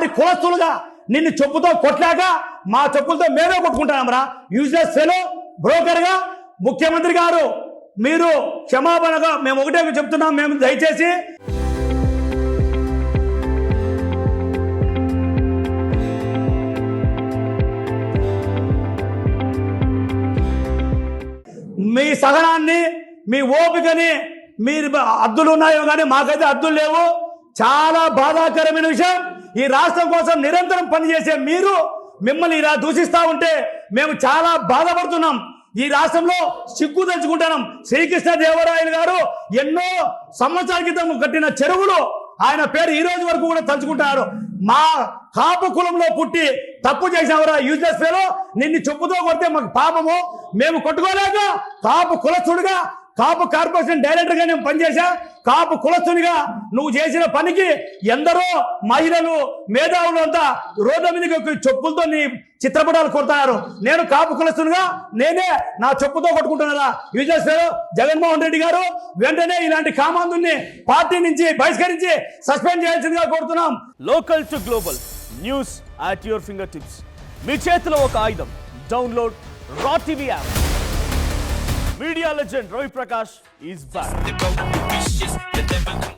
సాటి కులస్తులుగా నిన్ను చెప్పుతో కొట్లాక మా చెప్పులతో మేమే కొట్టుకుంటామరా యూజ్లెస్ ఫెలో బ్రోకర్గా. ముఖ్యమంత్రి గారు మీరు క్షమాపణగా మేము ఒకటే చెప్తున్నాం, మేము దయచేసి మీ సహనాన్ని మీ ఓపికని మీరు అద్దులు ఉన్నాయో కానీ మాకైతే అద్దులు లేవు. చాలా బాధాకరమైన విషయం. ఈ రాష్ట్రం కోసం నిరంతరం పనిచేసే మీరు మిమ్మల్ని ఇలా దూషిస్తా ఉంటే మేము చాలా బాధపడుతున్నాం. ఈ రాష్ట్రంలో సిగ్గు తెచ్చుకుంటున్నాం. శ్రీకృష్ణదేవరాయలు గారు ఎన్నో సంవత్సరాల క్రితం కట్టిన చెరువులు ఆయన పేరు ఈ రోజు వరకు కూడా తలుచుకుంటారు. మా కాపు కులంలో పుట్టి తప్పు చేసినవరా యూజ్లెస్ ఫెలో, నిన్ను చెప్పుతో కొడితే మాకు పాపము. మేము కొట్టుకోలేక కాపు కులస్తుడిగా కాపు కార్పొరేషన్ డైరెక్టర్గా నేను పనిచేశా. కాపు కులస్తునిగా నువ్వు చేసిన పనికి ఎందరో మహిళలు మేధావులు అంతా రోడ్ల మీదకి చెప్పులతో నీ చిత్రపటాలు కొడుతున్నారు. నేను కాపు కులస్తునిగా నేనే నా చెప్పుతో కొట్టుకుంటున్నారా యూజ్లెస్ ఫెలో. జగన్మోహన్ రెడ్డి గారు వెంటనే ఇలాంటి కామాంధుని పార్టీ నుంచి బహిష్కరించి సస్పెండ్ చేయాల్సిందిగా కోరుతున్నాం. Local to global news at your fingertips. మీ చేతిలో ఒక ఆయుధం. డౌన్లోడ్ రా TV app. Media legend Ravi Prakash is back.